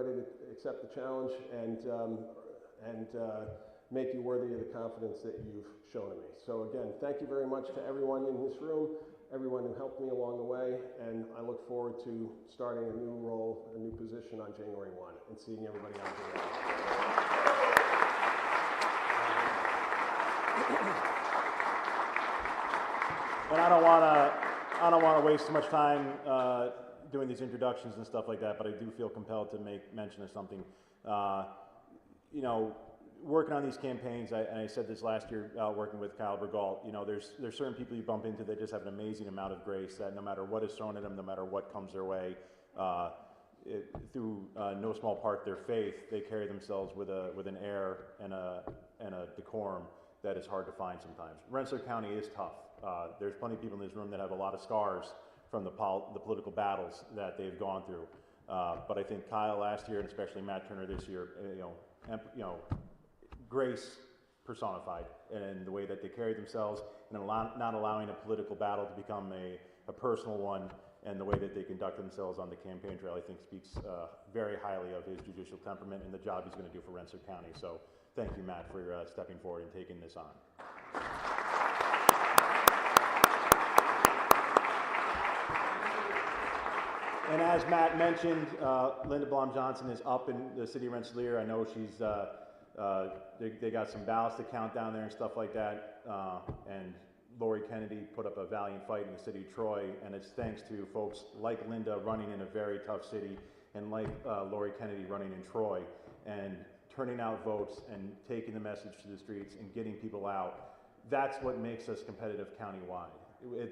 ready to accept the challenge and make you worthy of the confidence that you've shown in me. So again, thank you very much to everyone in this room, everyone who helped me along the way, and I look forward to starting a new role, a new position on January 1 and seeing everybody on January 1. And I don't want to waste too much time doing these introductions and stuff like that, but I do feel compelled to make mention of something. You know, working on these campaigns, and I said this last year working with Kyle Bergault, you know, there's certain people you bump into that just have an amazing amount of grace that no matter what is thrown at them, no matter what comes their way, through no small part their faith, they carry themselves with an air and a decorum that is hard to find sometimes. Rensselaer County is tough. There's plenty of people in this room that have a lot of scars from the political battles that they've gone through. But I think Kyle last year, and especially Matt Turner this year, grace personified in the way that they carry themselves and not allowing a political battle to become a personal one, and the way that they conduct themselves on the campaign trail, I think speaks very highly of his judicial temperament and the job he's going to do for Rensselaer County. So thank you, Matt, for stepping forward and taking this on. And as Matt mentioned, Linda Blom-Johnson is up in the city of Rensselaer. I know she's, they got some ballots to count down there and stuff like that. And Lori Kennedy put up a valiant fight in the city of Troy. And it's thanks to folks like Linda running in a very tough city, and like Lori Kennedy running in Troy, and turning out votes and taking the message to the streets and getting people out. That's what makes us competitive countywide.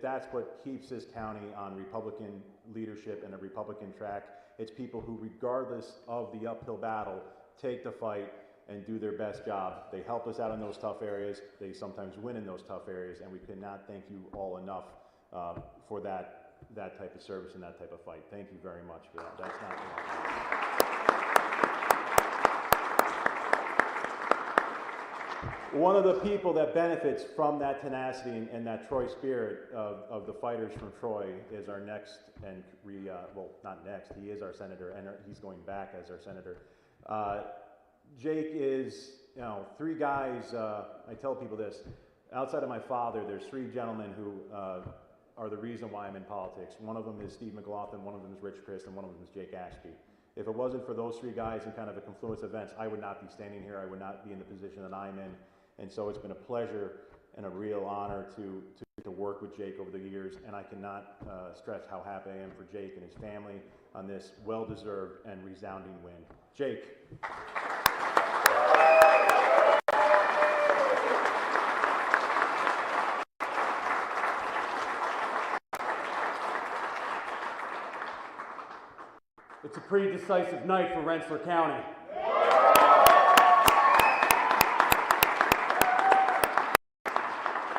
That's what keeps this county on Republican leadership and a Republican track. It's people who, regardless of the uphill battle, take the fight and do their best job. They help us out in those tough areas. They sometimes win in those tough areas, and we cannot thank you all enough for that type of service and that type of fight. Thank you very much for that. That's not one of the people that benefits from that tenacity and that Troy spirit of the fighters from Troy is our next, and well, not next, he is our senator, and he's going back as our senator. Jake is, you know, three guys, I tell people this, outside of my father, there's three gentlemen who are the reason why I'm in politics. One of them is Steve McLaughlin, one of them is Rich Christ, and one of them is Jake Ashby. If it wasn't for those three guys and kind of a confluence of events, I would not be standing here, I would not be in the position that I'm in. And so it's been a pleasure and a real honor to work with Jake over the years, and I cannot stress how happy I am for Jake and his family on this well-deserved and resounding win. Jake. It's a pretty decisive night for Rensselaer County.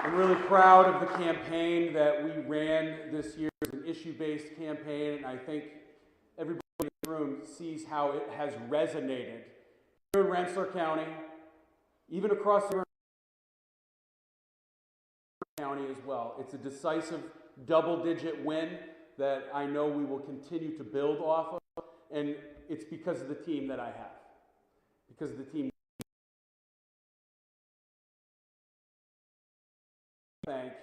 I'm really proud of the campaign that we ran this year. It's an issue-based campaign, and I think everybody in the room sees how it has resonated here in Rensselaer County, even across the county as well. It's a decisive double-digit win that I know we will continue to build off of, and it's because of the team that I have, because of the team. Thank,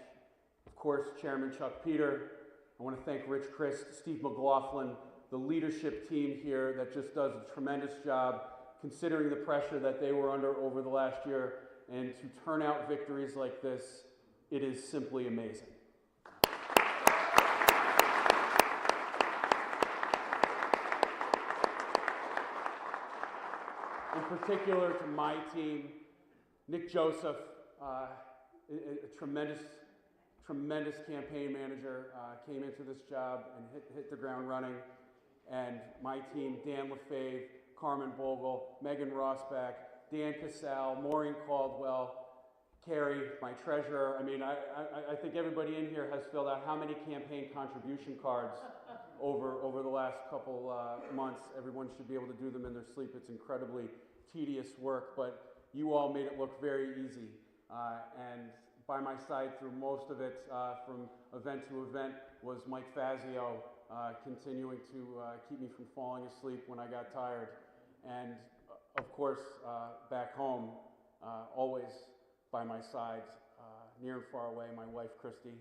of course, Chairman Chuck Peter. I want to thank Rich Christ, Steve McLaughlin, the leadership team here that just does a tremendous job considering the pressure that they were under over the last year, and to turn out victories like this, it is simply amazing. In particular to my team, Nick Joseph, a tremendous campaign manager, came into this job and hit the ground running. And my team, Dan LaFave, Carmen Bogle, Megan Rossback, Dan Cassell, Maureen Caldwell, Carrie, my treasurer. I mean, I think everybody in here has filled out how many campaign contribution cards over the last couple months. Everyone should be able to do them in their sleep. It's incredibly tedious work, but you all made it look very easy. And by my side through most of it, from event to event, was Mike Fazio, continuing to keep me from falling asleep when I got tired. And of course, back home, always by my side, near and far away, my wife, Christy.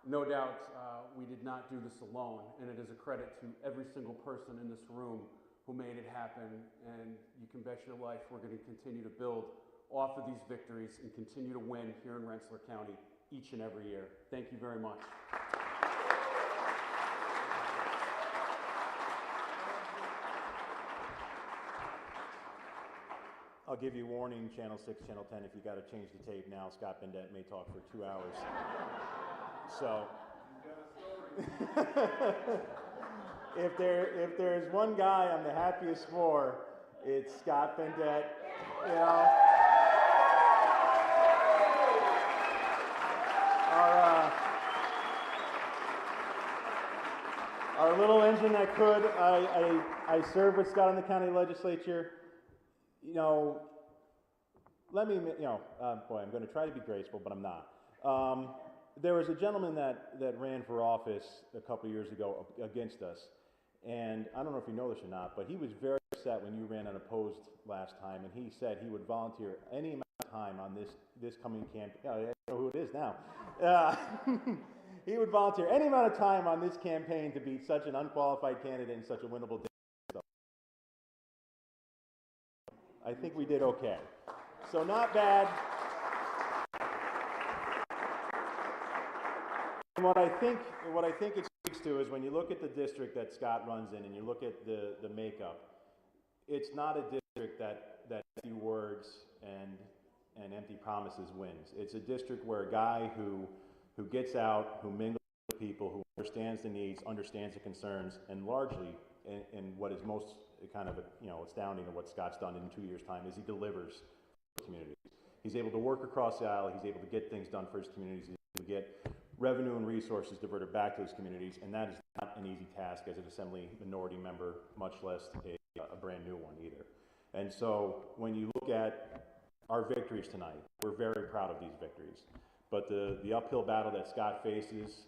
No doubt, we did not do this alone, and it is a credit to every single person in this room who made it happen, and you can bet your life we're going to continue to build off of these victories and continue to win here in Rensselaer County each and every year. Thank you very much. I'll give you warning, Channel 6, Channel 10, if you got to change the tape now, Scott Bendett may talk for 2 hours. So, if there's one guy I'm the happiest for, it's Scott Bendett. You know, our little engine that could. I served with Scott in the county legislature. You know, let me, boy, I'm going to try to be graceful, but I'm not. There was a gentleman that ran for office a couple years ago against us, and I don't know if you know this or not, but he was very upset when you ran unopposed last time, and he said he would volunteer any amount of time on this coming campaign. Oh, I know who it is now. He would volunteer any amount of time on this campaign to beat such an unqualified candidate in such a winnable district. I think we did okay. So not bad. And what I think it speaks to is when you look at the district that Scott runs in and you look at the makeup, it's not a district that empty words and empty promises wins. It's a district where a guy who gets out, who mingles with people, who understands the needs, understands the concerns, and largely, and what is most kind of astounding of what Scott's done in 2 years' time is he delivers for communities. He's able to work across the aisle. He's able to get things done for his communities. He's able to get revenue and resources diverted back to his communities, and that is not an easy task as an assembly minority member, much less a brand new one either. And so when you look at our victories tonight, we're very proud of these victories. But the uphill battle that Scott faces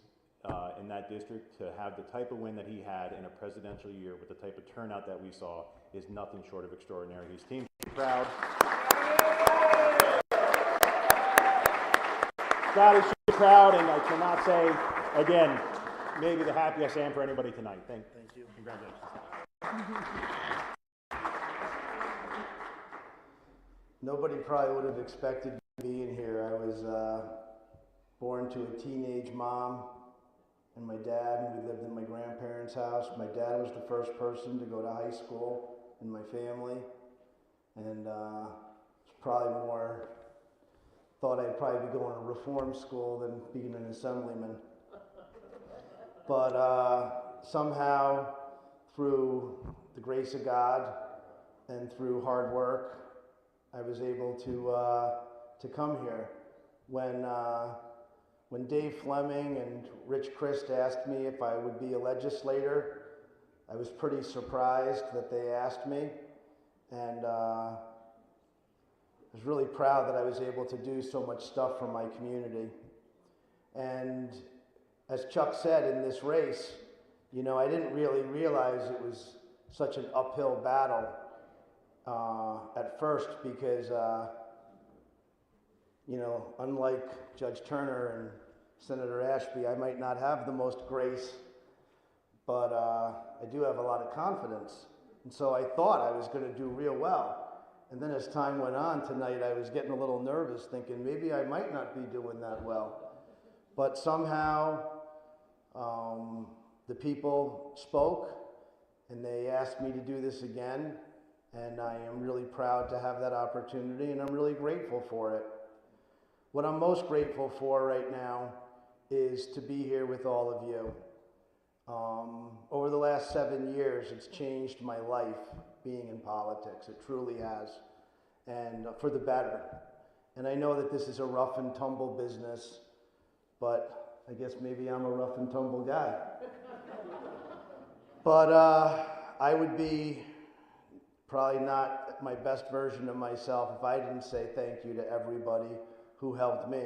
in that district, to have the type of win that he had in a presidential year with the type of turnout that we saw, is nothing short of extraordinary. His team should be proud. Scott is proud, and I cannot say, again, maybe the happiest I am for anybody tonight. Thank you. Congratulations. Nobody probably would have expected me to be in here. I was born to a teenage mom and my dad, and we lived in my grandparents' house. My dad was the first person to go to high school in my family, and it's probably more thought I'd probably be going to reform school than being an assemblyman. But somehow, through the grace of God and through hard work, I was able to come here. When Dave Fleming and Rich Christ asked me if I would be a legislator, I was pretty surprised that they asked me, and I was really proud that I was able to do so much stuff for my community. And as Chuck said, in this race, I didn't really realize it was such an uphill battle at first, because unlike Judge Turner and Senator Ashby, I might not have the most grace, but I do have a lot of confidence. And so I thought I was going to do real well. And then as time went on tonight, I was getting a little nervous, thinking maybe I might not be doing that well. But somehow the people spoke, and they asked me to do this again, and I am really proud to have that opportunity, and I'm really grateful for it. What I'm most grateful for right now is to be here with all of you. Over the last 7 years, it's changed my life being in politics. It truly has, and for the better. And I know that this is a rough and tumble business, but I guess maybe I'm a rough and tumble guy. But I would be probably not my best version of myself if I didn't say thank you to everybody who helped me.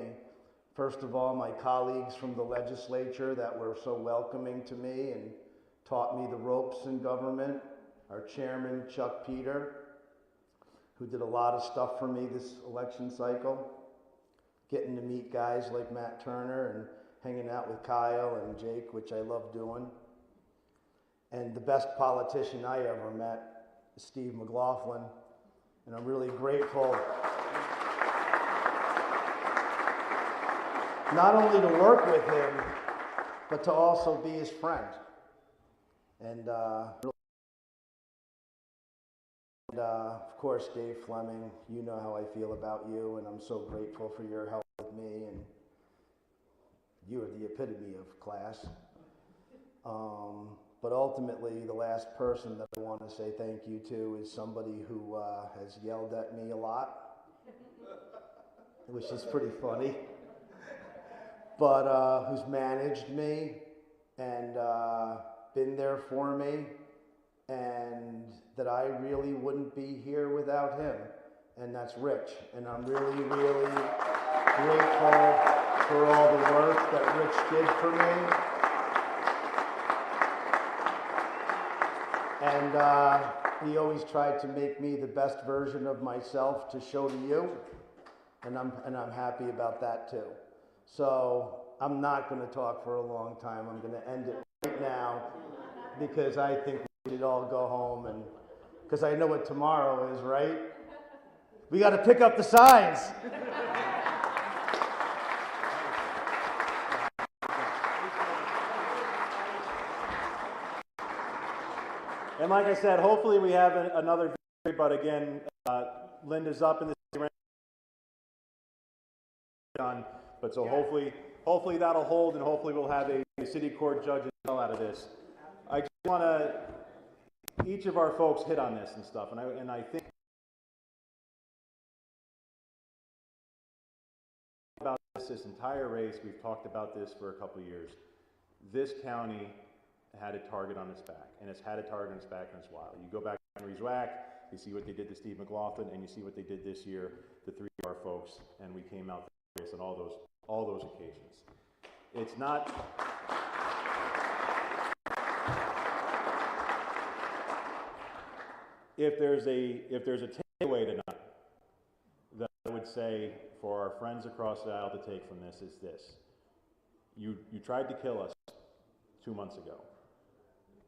First of all, my colleagues from the legislature that were so welcoming to me and taught me the ropes in government. Our chairman, Chuck Peter, who did a lot of stuff for me this election cycle. Getting to meet guys like Matt Turner and hanging out with Kyle and Jake, which I love doing. And the best politician I ever met is Steve McLaughlin. And I'm really grateful not only to work with him, but to also be his friend. And of course, Dave Fleming, you know how I feel about you, and I'm so grateful for your help with me, and you are the epitome of class. But ultimately, the last person that I want to say thank you to is somebody who has yelled at me a lot, which is pretty funny, but who's managed me and been there for me, and that I really wouldn't be here without him, and that's Rich. And I'm really, really grateful for all the work that Rich did for me. And he always tried to make me the best version of myself to show to you, and I'm happy about that too. So I'm not going to talk for a long time. I'm going to end it right now because I think we should all go home, and because I know what tomorrow is, right? We got to pick up the signs. And like I said, hopefully we have another victory, but again, Linda's up in the city done, but so hopefully that'll hold, and hopefully we'll have a city court judge as well out of this. I just want to, each of our folks hit on this and stuff, and I think about this entire race, we've talked about this for a couple of years. This county had a target on its back, and it's had a target on its back in its while. You go back to Henry's WAC, you see what they did to Steve McLaughlin, and you see what they did this year to three of our folks, and we came out victorious on all those occasions. It's not. If there's a takeaway tonight that I would say for our friends across the aisle to take from this is this: you tried to kill us 2 months ago.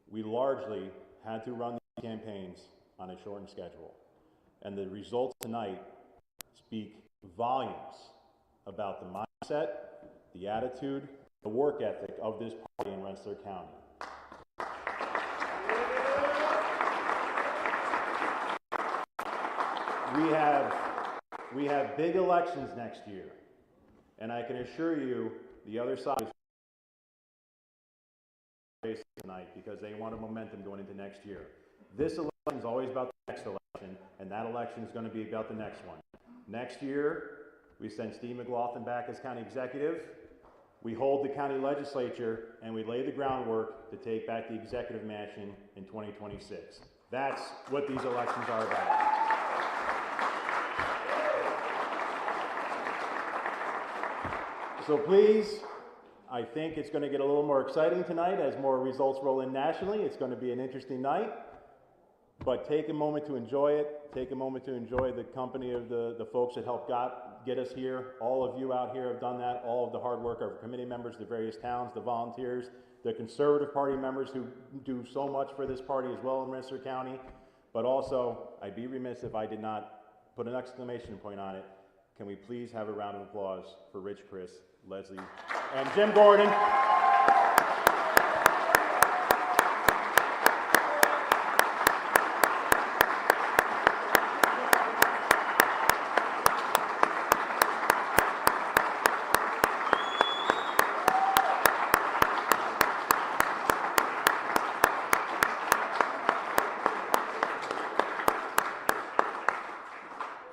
We largely had to run these campaigns on a shortened schedule, and the results tonight speak volumes about the mindset, the attitude, the work ethic of this party in Rensselaer County. We have big elections next year, and I can assure you the other side is tonight because they want a momentum going into next year. This election is always about the next election, and that election is going to be about the next one. Next year, we send Steve McLaughlin back as county executive. We hold the county legislature, and we lay the groundwork to take back the executive mansion in 2026. That's what these elections are about. So please, I think it's going to get a little more exciting tonight as more results roll in nationally. It's going to be an interesting night, but take a moment to enjoy it. Take a moment to enjoy the company of the folks that helped get us here. All of you out here have done that. All of the hard work of our committee members, the various towns, the volunteers, the Conservative Party members who do so much for this party as well in Rensselaer County. But also, I'd be remiss if I did not put an exclamation point on it. Can we please have a round of applause for Rich, Chris, Leslie, and Jim Gordon.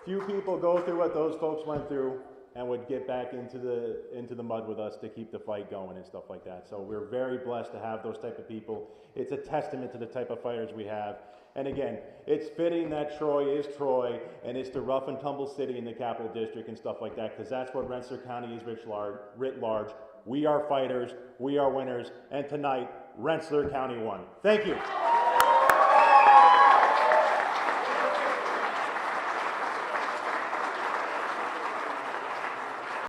Few people go through what those folks went through, and would get back into the mud with us to keep the fight going and stuff like that. So we're very blessed to have those type of people. It's a testament to the type of fighters we have. And again, it's fitting that Troy is Troy, and it's the rough and tumble city in the Capital District and stuff like that, because that's what Rensselaer County is writ large. We are fighters, we are winners, and tonight, Rensselaer County won. Thank you.